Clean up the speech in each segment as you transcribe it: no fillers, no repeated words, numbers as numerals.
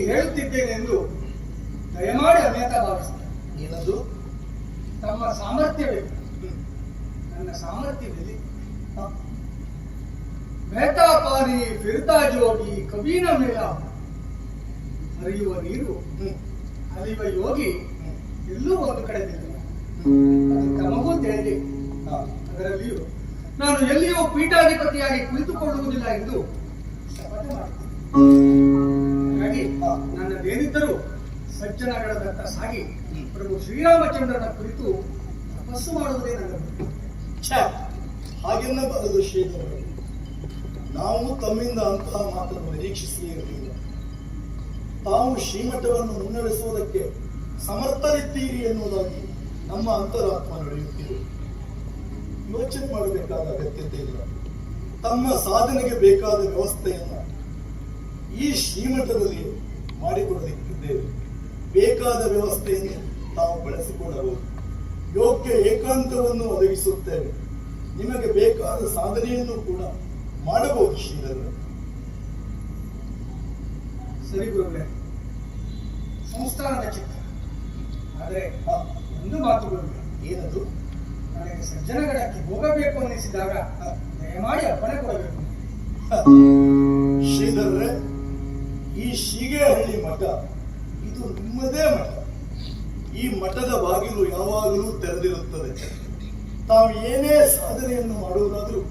ಹೇಳುತ್ತಿದ್ದೇನೆ ಎಂದು ದಯಮಾಡಿ ಅನ್ಯತಾ ಭಾವಿಸಿದೆ. ಏನದು? ತಮ್ಮ ಸಾಮರ್ಥ್ಯವಿದೆ, ನನ್ನ ಸಾಮರ್ಥ್ಯವಿದೆ. ಮೆಹತಾ ಪಾನಿ ಫಿರ್ತಾ ಜೋಗಿ ಕಬೀನ ಮೇಲ ಹರಿಯುವ ನೀರು ಅಲಿಯುವ ಯೋಗಿ ಎಲ್ಲೂ ಒಂದು ಕಡೆ ನಿಲ್ಲ. ಅದು ತಮಗೂ ತಿಳಿದೆ. ಅದರಲ್ಲಿಯೂ ನಾನು ಎಲ್ಲಿಯೂ ಪೀಠಾಧಿಪತಿಯಾಗಿ ಕುಳಿತುಕೊಳ್ಳುವುದಿಲ್ಲ ಎಂದು ಶಪಥ ಮಾಡುತ್ತೇನೆ. ಹಾಗಾಗಿ ನನ್ನದೇನಿದ್ದರೂ ಸಜ್ಜನಗಳದತ್ತ ಸಾಗಿ ಪ್ರಭು ಶ್ರೀರಾಮಚಂದ್ರನ ಕುರಿತು ತಪಸ್ಸು ಮಾಡುವುದೇ ನನ್ನ ಗುರಿ. ಹಾಗೆನ್ನಬಾರದು ಶ್ರೀಧರ. ನಾವು ತಮ್ಮಿಂದ ಅಂತಹ ಮಾತನ್ನು ನಿರೀಕ್ಷಿಸಲೇ ಇರಲಿಲ್ಲ. ತಾವು ಶ್ರೀಮಠವನ್ನು ಮುನ್ನಡೆಸುವುದಕ್ಕೆ ಸಮರ್ಥರಿದ್ದೀರಿ ಎನ್ನುವುದಾಗಿ ನಮ್ಮ ಅಂತರಾತ್ಮ ನಡೆಯುತ್ತಿದೆ. ಯೋಚನೆ ಮಾಡಬೇಕಾದ ಅಗತ್ಯತೆ ಇಲ್ಲ. ತಮ್ಮ ಸಾಧನೆಗೆ ಬೇಕಾದ ವ್ಯವಸ್ಥೆಯನ್ನ ಈ ಶ್ರೀಮಠದಲ್ಲಿ ಮಾಡಿಕೊಡಲಿಕ್ಕಿದ್ದೇವೆ. ಬೇಕಾದ ವ್ಯವಸ್ಥೆಯನ್ನು ತಾವು ಬಳಸಿಕೊಳ್ಳಬಹುದು. ಯೋಗ್ಯ ಏಕಾಂತವನ್ನು ಒದಗಿಸುತ್ತೇವೆ. ನಿಮಗೆ ಬೇಕಾದ ಸಾಧನೆಯನ್ನು ಕೂಡ ಮಾಡಬಹುದು ಶ್ರೀಧರ. ಸರಿ ಗುರುಗಳೇ, ಸಂಸ್ಥಾನದ ಚಿತ್ತ. ಆದರೆ ಒಂದು ಮಾತು ಗುರುಗಳೇ. ಏನದು? ನನಗೆ ಸಜ್ಜನಗಡಕ್ಕೆ ಹೋಗಬೇಕು ಅನ್ನಿಸಿದಾಗ ದಯಮಾಡಿ ಅಪ್ಪಣೆ ಕೊಡಬೇಕು. ಶ್ರೀಧರ್ರೆ, ಈ ಶೀಗೇಹಳ್ಳಿ ಮಠ ಇದು ನಿಮ್ಮದೇ ಮಠ. ಈ ಮಠದ ಬಾಗಿಲು ಯಾವಾಗಲೂ ತೆರೆದಿರುತ್ತದೆ. ತಾವು ಏನೇ ಸಾಧನೆಯನ್ನು ಮಾಡುವುದಾದರೂ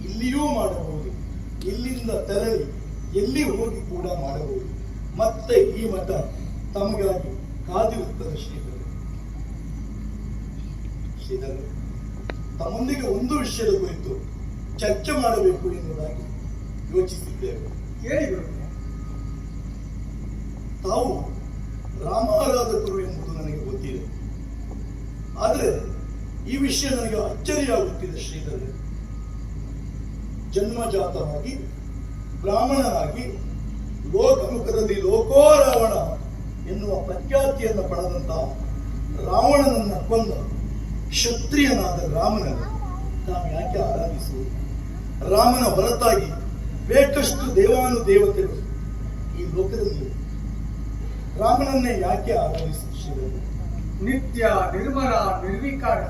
ಇಲ್ಲಿಯೂ ಮಾಡಬಹುದು. ಇಲ್ಲಿಂದ ತೆರಳಿ ಎಲ್ಲಿ ಹೋಗಿ ಕೂಡ ಮಾಡಬಹುದು. ಮತ್ತೆ ಈ ಮಠ ತಮಗಾಗಿ ಕಾದಿರುತ್ತದೆ ಶ್ರೀಧರ. ಶ್ರೀಧರ, ತಮ್ಮೊಂದಿಗೆ ಒಂದು ವಿಷಯದ ಕುರಿತು ಚರ್ಚೆ ಮಾಡಬೇಕು ಎನ್ನುವುದಾಗಿ ಯೋಚಿಸಿದ್ದೇವೆ. ಹೇಳಿ ಗುರುಗಳೇ. ತಾವು ರಾಮಾರಾಧಕರು ಎಂಬುದು ನನಗೆ ಗೊತ್ತಿದೆ. ಆದರೆ ಈ ವಿಷಯ ನನಗೆ ಅಚ್ಚರಿಯಾಗುತ್ತಿದೆ ಶ್ರೀಧರ. ಜನ್ಮಜಾತವಾಗಿ ಬ್ರಾಹ್ಮಣನಾಗಿ ಲೋಕಮುಖದಲ್ಲಿ ಲೋಕೋ ರಾವಣ ಎನ್ನುವ ಪ್ರಖ್ಯಾತಿಯನ್ನು ಪಡೆದಂತಹ ರಾವಣನನ್ನ ಕೊಂದ ಕ್ಷತ್ರಿಯನಾದ ರಾಮನನ್ನು ನಾವು ಯಾಕೆ ಆರಾಧಿಸುವುದು? ರಾಮನ ಹೊರತಾಗಿ ಬೇಕಷ್ಟು ದೇವಾನುದೇವತೆಗಳು ಈ ಲೋಕದಲ್ಲಿ. ರಾಮನನ್ನೇ ಯಾಕೆ ಆರಾಧಿಸುತ್ತಿದ್ದಾರೆ? ನಿತ್ಯ ನಿರ್ಮಲ ನಿರ್ವಿಕಾರ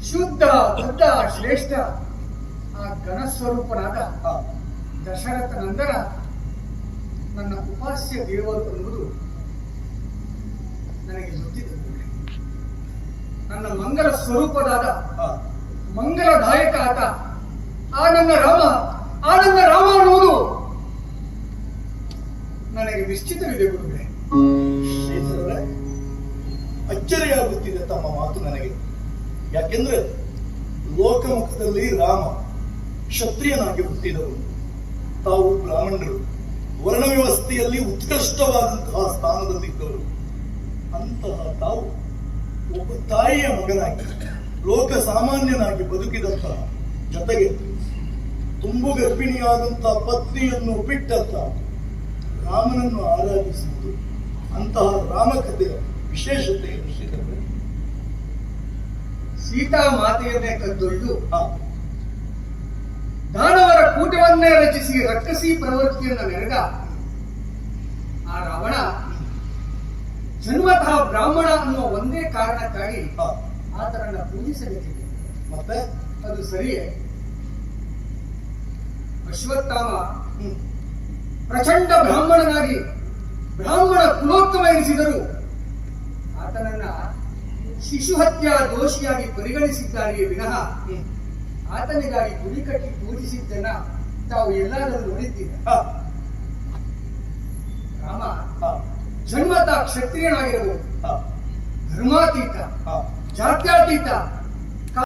ಶುದ್ಧ ಬುದ್ಧ ಶ್ರೇಷ್ಠ ಆ ಘನಸ್ವರೂಪನಾದ ದಶರಥ ನಂದನ ನನ್ನ ಉಪಾಸ್ಯ ದೇವರು ಅನ್ನುವುದು ನನಗೆ ಗೊತ್ತಿದೆ. ನನ್ನ ಮಂಗಲ ಸ್ವರೂಪದಾದ ಮಂಗಲದಾಯಕ ಆತ ಆ ನನ್ನ ರಾಮ ಅನ್ನುವುದು ನನಗೆ ನಿಶ್ಚಿತವಿದೆ ಗುರುಗಳೇ. ಶ್ರೀಧರರೇ, ಅಚ್ಚರಿಯಾಗುತ್ತಿದೆ ತಮ್ಮ ಮಾತು ನನಗೆ. ಯಾಕೆಂದ್ರೆ ಲೋಕಮುಖದಲ್ಲಿ ರಾಮ ಕ್ಷತ್ರಿಯನಾಗಿ ಹುಟ್ಟಿದವರು, ತಾವು ಬ್ರಾಹ್ಮಣರು, ವರ್ಣ ವ್ಯವಸ್ಥೆಯಲ್ಲಿ ಉತ್ಕೃಷ್ಟವಾದಂತಹ ಸ್ಥಾನದಲ್ಲಿದ್ದವರು. ಅಂತಹ ತಾವು ಒಬ್ಬ ತಾಯಿಯ ಮಗನಾಗಿ ಲೋಕ ಸಾಮಾನ್ಯನಾಗಿ ಬದುಕಿದಂತಹ, ಜೊತೆಗೆ ತುಂಬು ಗರ್ಭಿಣಿಯಾದಂತಹ ಪತ್ನಿಯನ್ನು ಬಿಟ್ಟಂತ ರಾಮನನ್ನು ಆರಾಧಿಸುವುದು, ಅಂತಹ ರಾಮಕಥೆಯ ವಿಶೇಷತೆ ಶ್ರೀಧರರೇ. ಸೀತಾ ಮಾತೆಯನ್ನೇ ಕದ್ದೊಯ್ದು ದಾನವರ ಕೂಟವನ್ನೇ ರಚಿಸಿ ರಕ್ಕಸಿ ಪ್ರವೃತ್ತಿಯನ್ನು ನೆರೆದ ಆ ರಾವಣ ಜನ್ಮತಃ ಬ್ರಾಹ್ಮಣ ಅನ್ನುವ ಒಂದೇ ಕಾರಣಕ್ಕಾಗಿ ಆತನನ್ನ ಪೂಜಿಸಬೇಕಿದೆ. ಮತ್ತೆ ಅದು ಸರಿಯೇ? ಅಶ್ವತ್ಥಾಮ ಪ್ರಚಂಡ ಬ್ರಾಹ್ಮಣನಾಗಿ ಬ್ರಾಹ್ಮಣ ಕುಲೋತ್ತಮ ಎನಿಸಿದರು ಆತನನ್ನ ಶಿಶು ಹತ್ಯಾ ದೋಷಿಯಾಗಿ ಪರಿಗಣಿಸಿದ್ದಾರೆಯೇ ವಿನಃ ಆತನಿಗಾಗಿ ಗುಡಿ ಕಟ್ಟಿ ಪೂಜಿಸಿದ್ದನ್ನ ತಾವು ಎಲ್ಲಾದರೂ ನೋಡಿದ್ದೀರ? ರಾಮ ಜನ್ಮತಃ ಕ್ಷತ್ರಿಯನಾಗಿರಬಹುದು, ಧರ್ಮಾತೀತ, ಜಾತ್ಯಾತೀತ,